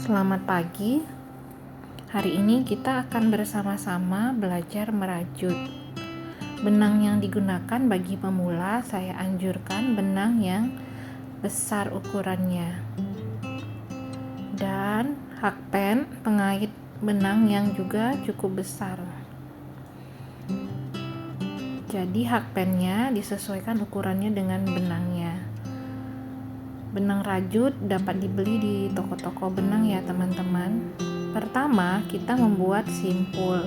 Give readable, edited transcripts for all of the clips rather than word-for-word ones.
Selamat pagi. Hari ini kita akan bersama-sama belajar merajut. Benang yang digunakan bagi pemula, saya anjurkan benang yang besar ukurannya. Dan hakpen pengait benang yang juga cukup besar. Jadi hakpennya disesuaikan ukurannya dengan benangnya. Benang rajut dapat dibeli di toko-toko benang ya teman-teman. Pertama, kita membuat simpul.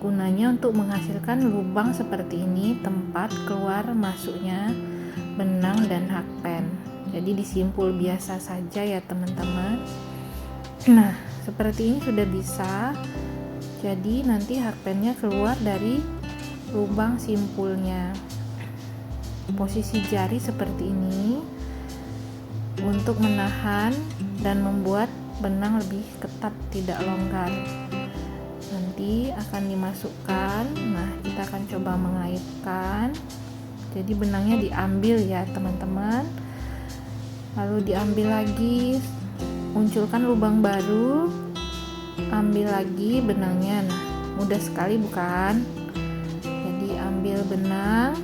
Gunanya untuk menghasilkan lubang seperti ini, tempat keluar masuknya benang dan hakpen. Jadi disimpul biasa saja ya teman-teman. Nah, seperti ini sudah bisa. Jadi nanti hakpennya keluar dari lubang simpulnya. Posisi jari seperti ini untuk menahan dan membuat benang lebih ketat, tidak longgar. Nanti akan dimasukkan. Nah, kita akan coba mengaitkan. Jadi benangnya diambil ya teman-teman, lalu diambil lagi, munculkan lubang baru, ambil lagi benangnya. Nah, mudah sekali bukan? Jadi ambil benang,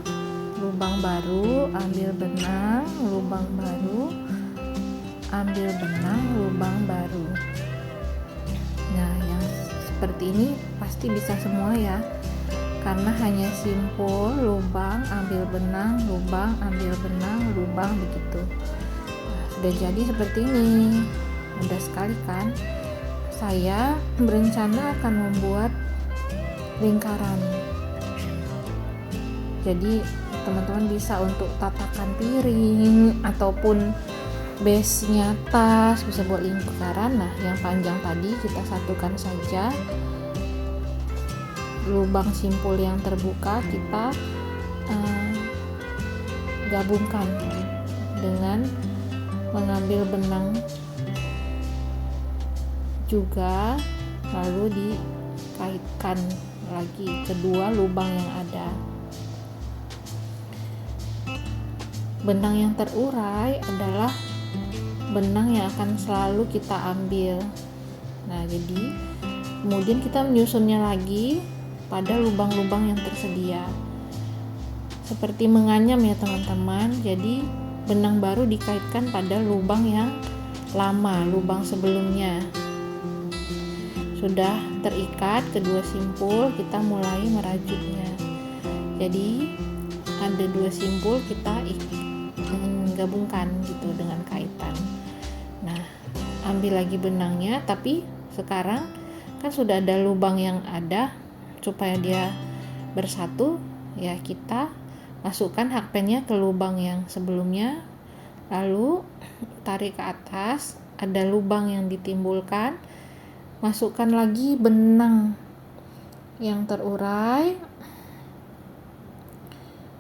lubang baru, ambil benang, lubang baru, ambil benang, lubang baru. Nah, yang seperti ini pasti bisa semua ya, karena hanya simpul, lubang, ambil benang, lubang, ambil benang, lubang, begitu. Nah, sudah jadi seperti ini, mudah sekali kan? Saya berencana akan membuat lingkaran. Jadi teman-teman bisa untuk tatakan piring ataupun base-nya tas, bisa buat lingkaran. Nah, yang panjang tadi kita satukan saja. Lubang simpul yang terbuka kita gabungkan dengan mengambil benang juga, lalu dikaitkan lagi kedua lubang yang ada. Benang yang terurai adalah benang yang akan selalu kita ambil. Nah, jadi kemudian kita menyusunnya lagi pada lubang-lubang yang tersedia. Seperti menganyam ya teman-teman. Jadi benang baru dikaitkan pada lubang yang lama, lubang sebelumnya. Sudah terikat kedua simpul, kita mulai merajutnya. Jadi ada dua simpul, kita gabungkan gitu dengan kaitan. Nah, ambil lagi benangnya, tapi sekarang kan sudah ada lubang yang ada, supaya dia bersatu ya, kita masukkan hakpennya ke lubang yang sebelumnya, lalu tarik ke atas, ada lubang yang ditimbulkan, masukkan lagi benang yang terurai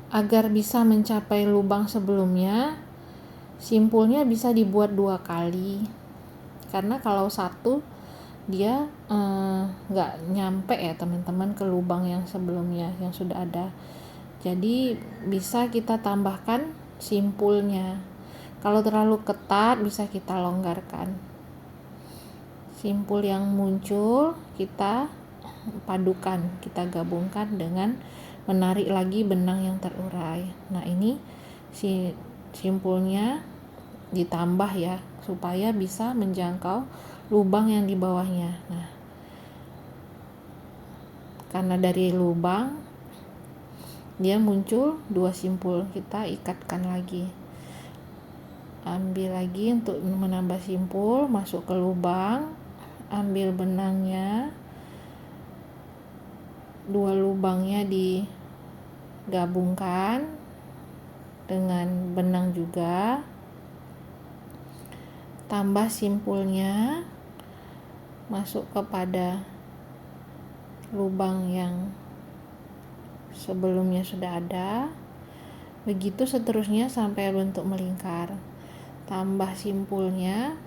agar bisa mencapai lubang sebelumnya. Simpulnya bisa dibuat 2 kali, karena kalau satu dia nggak nyampe ya teman-teman ke lubang yang sebelumnya yang sudah ada. Jadi bisa kita tambahkan simpulnya. Kalau terlalu ketat bisa kita longgarkan. Simpul yang muncul kita padukan, kita gabungkan dengan menarik lagi benang yang terurai. Nah, ini si simpulnya ditambah ya, supaya bisa menjangkau lubang yang di bawahnya. Nah, karena dari lubang dia muncul 2 simpul, kita ikatkan lagi. Ambil lagi untuk menambah simpul, masuk ke lubang, ambil benangnya, 2 lubangnya digabungkan dengan benang juga, tambah simpulnya, masuk kepada lubang yang sebelumnya sudah ada, begitu seterusnya sampai bentuk melingkar. Tambah simpulnya,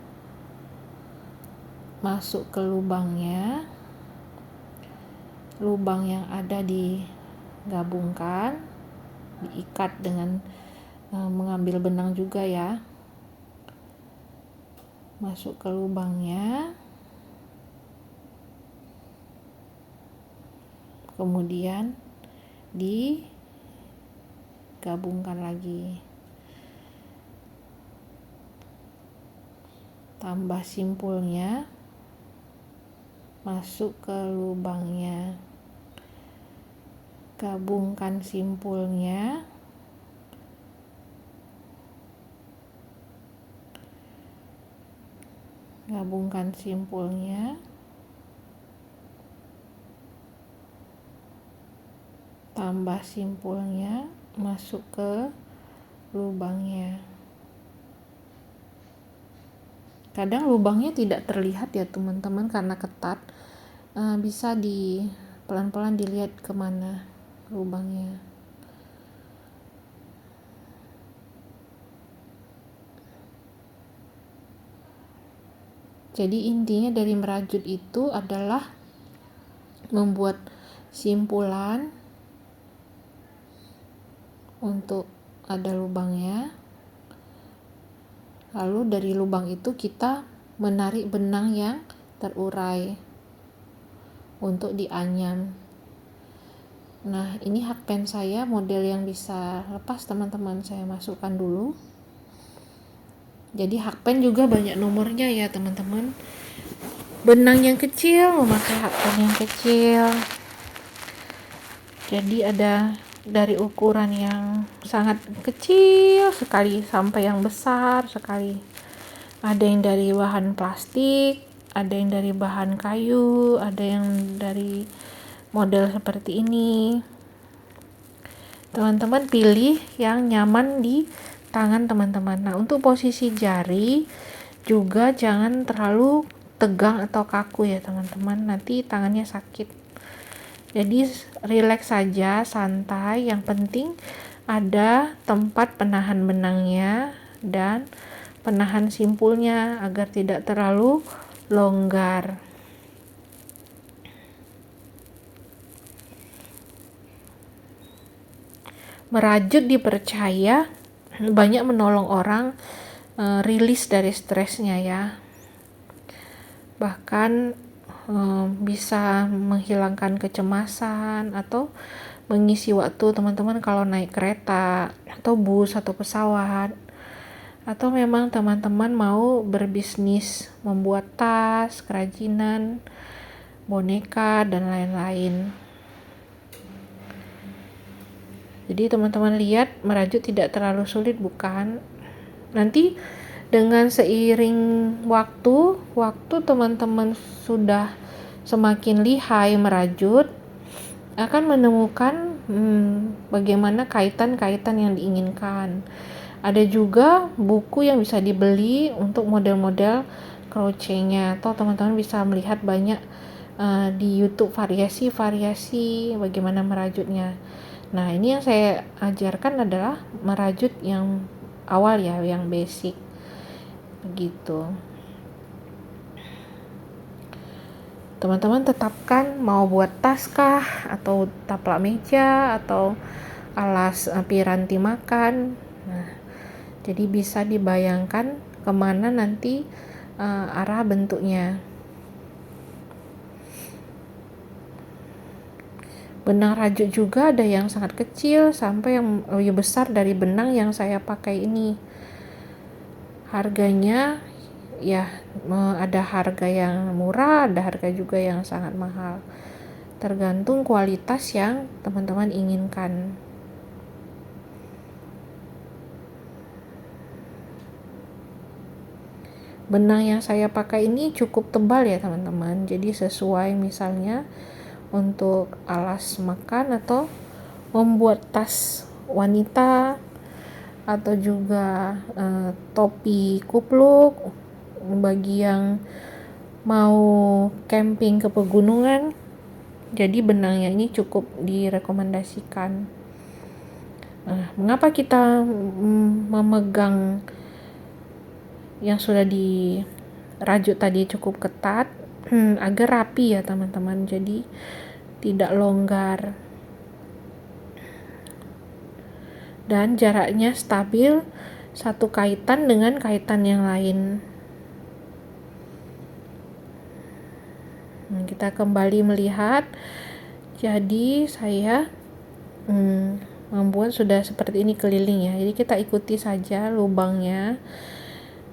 masuk ke lubangnya, lubang yang ada digabungkan, diikat dengan mengambil benang juga ya. masuk ke lubangnya, kemudian digabungkan lagi, tambah simpulnya, masuk ke lubangnya, gabungkan simpulnya, tambah simpulnya, masuk ke lubangnya. Kadang lubangnya tidak terlihat ya teman-teman karena ketat, bisa pelan-pelan dilihat kemana lubangnya. Jadi intinya dari merajut itu adalah membuat simpulan untuk ada lubangnya, lalu dari lubang itu kita menarik benang yang terurai untuk dianyam. Nah, ini hakpen saya, model yang bisa lepas teman-teman, saya masukkan dulu. Jadi hakpen juga banyak nomornya ya teman-teman. Benang yang kecil memakai hakpen yang kecil. Jadi ada dari ukuran yang sangat kecil sekali sampai yang besar sekali. Ada yang dari bahan plastik, ada yang dari bahan kayu, ada yang dari model seperti ini. Teman-teman pilih yang nyaman di tangan teman-teman. Nah, untuk posisi jari juga jangan terlalu tegang atau kaku ya teman-teman, nanti tangannya sakit. Jadi rileks saja, santai, yang penting ada tempat penahan benangnya dan penahan simpulnya agar tidak terlalu longgar. Merajut dipercaya banyak menolong orang rilis dari stresnya ya. Bahkan bisa menghilangkan kecemasan atau mengisi waktu teman-teman kalau naik kereta atau bus atau pesawat, atau memang teman-teman mau berbisnis membuat tas, kerajinan, boneka dan lain-lain. Jadi teman-teman lihat merajut tidak terlalu sulit bukan? Nanti dengan seiring waktu teman-teman sudah semakin lihai merajut, akan menemukan bagaimana kaitan-kaitan yang diinginkan. Ada juga buku yang bisa dibeli untuk model-model crochet-nya, atau teman-teman bisa melihat banyak di YouTube variasi-variasi bagaimana merajutnya. Nah, ini yang saya ajarkan adalah merajut yang awal ya, yang basic. Begitu. Teman-teman tetapkan mau buat tas kah, atau taplak meja, atau alas piranti makan. Nah, jadi bisa dibayangkan kemana nanti arah bentuknya. Benang rajut juga ada yang sangat kecil sampai yang lebih besar dari benang yang saya pakai ini. Harganya ya ada harga yang murah, ada harga juga yang sangat mahal. Tergantung kualitas yang teman-teman inginkan. Benang yang saya pakai ini cukup tebal ya teman-teman. Jadi sesuai misalnya untuk alas makan atau membuat tas wanita, atau juga topi kupluk bagi yang mau camping ke pegunungan. Jadi benangnya ini cukup direkomendasikan. Mengapa kita memegang yang sudah dirajut tadi cukup ketat? Agar rapi ya teman-teman, jadi tidak longgar dan jaraknya stabil satu kaitan dengan kaitan yang lain. Kita kembali melihat. Jadi saya membuat sudah seperti ini keliling ya. Jadi kita ikuti saja lubangnya.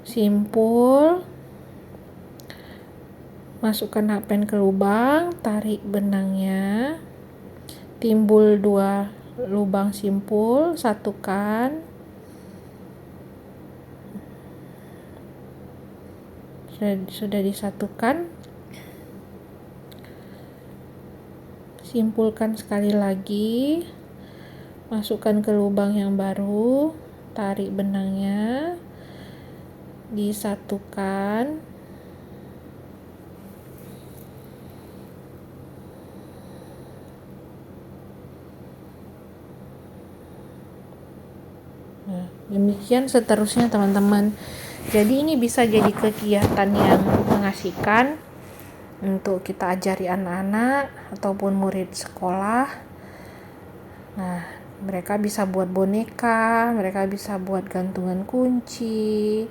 Simpul, masukkan hakpen ke lubang, tarik benangnya, timbul 2 lubang simpul, satukan, sudah disatukan, simpulkan sekali lagi, masukkan ke lubang yang baru, tarik benangnya, disatukan, nah, demikian seterusnya teman-teman. Jadi ini bisa jadi kegiatan yang mengasihkan untuk kita ajari anak-anak ataupun murid sekolah. Nah, mereka bisa buat boneka, mereka bisa buat gantungan kunci,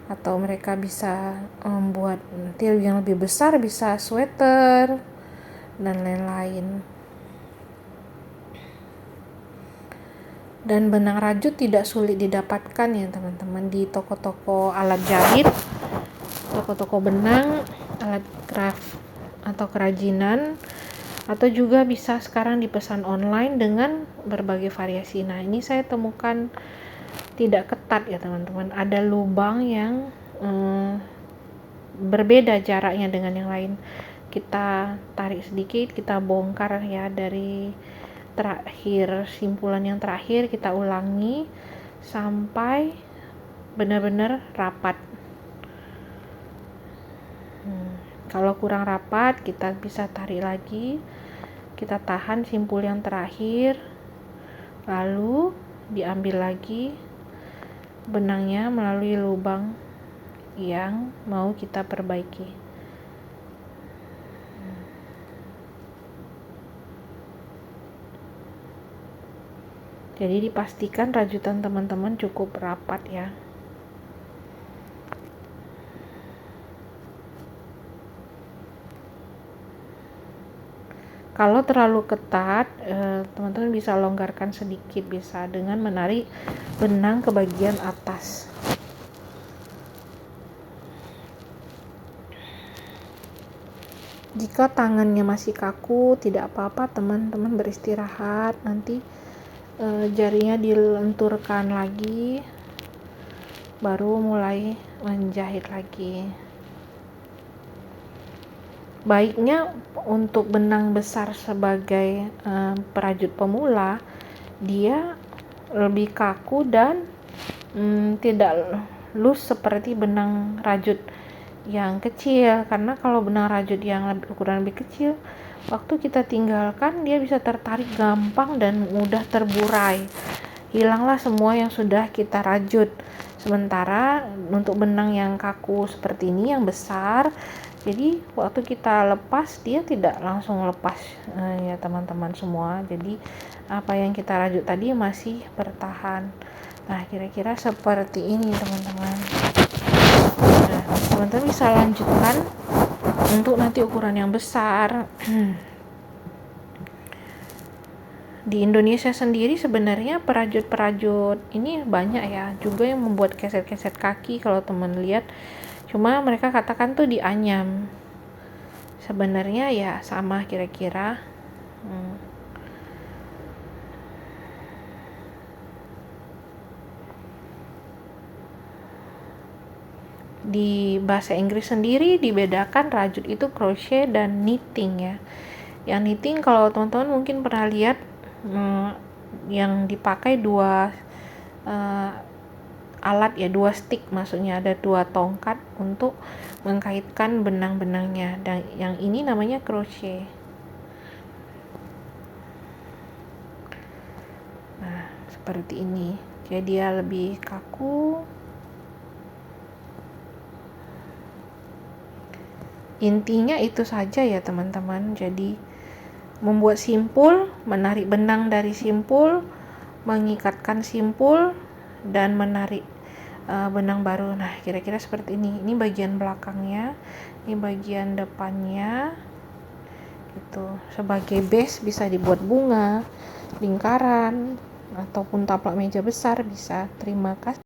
atau mereka bisa membuat tiru yang lebih besar, bisa sweater dan lain-lain. Dan benang rajut tidak sulit didapatkan ya teman-teman di toko-toko alat jahit, toko-toko benang, alat craft atau kerajinan, atau juga bisa sekarang dipesan online dengan berbagai variasi. Nah, ini saya temukan tidak ketat ya teman-teman, ada lubang yang berbeda jaraknya dengan yang lain. Kita tarik sedikit, kita bongkar ya dari terakhir, simpulan yang terakhir kita ulangi sampai benar-benar rapat. Kalau kurang rapat kita bisa tarik lagi, kita tahan simpul yang terakhir, lalu diambil lagi benangnya melalui lubang yang mau kita perbaiki. Jadi dipastikan rajutan teman-teman cukup rapat ya. Kalau terlalu ketat, teman-teman bisa longgarkan sedikit, bisa dengan menarik benang ke bagian atas. Jika tangannya masih kaku, tidak apa-apa, teman-teman beristirahat, nanti jarinya dilenturkan lagi, baru mulai menjahit lagi. Baiknya untuk benang besar sebagai perajut pemula, dia lebih kaku dan tidak loose seperti benang rajut yang kecil, karena kalau benang rajut yang ukuran lebih kecil, waktu kita tinggalkan dia bisa tertarik gampang dan mudah terburai, hilanglah semua yang sudah kita rajut. Sementara untuk benang yang kaku seperti ini, yang besar, jadi waktu kita lepas dia tidak langsung lepas ya teman-teman semua. Jadi apa yang kita rajut tadi masih bertahan. Nah, kira-kira seperti ini teman-teman. Nah, teman-teman bisa lanjutkan untuk nanti ukuran yang besar. Di Indonesia sendiri sebenarnya perajut-perajut ini banyak ya, juga yang membuat keset-keset kaki kalau teman lihat. Cuma mereka katakan tuh di Anyam. Sebenarnya ya sama kira-kira. Di bahasa Inggris sendiri dibedakan rajut itu crochet dan knitting ya. Yang knitting kalau teman-teman mungkin pernah lihat yang dipakai dua alat ya, dua stick, maksudnya ada dua tongkat untuk mengkaitkan benang-benangnya, dan yang ini namanya crochet. Nah, seperti ini. Jadi dia lebih kaku. Intinya itu saja ya teman-teman. Jadi membuat simpul, menarik benang dari simpul, mengikatkan simpul, dan menarik benang baru. Nah, kira-kira seperti ini bagian belakangnya, ini bagian depannya gitu. Sebagai base bisa dibuat bunga, lingkaran, ataupun taplak meja besar bisa. Terima kasih.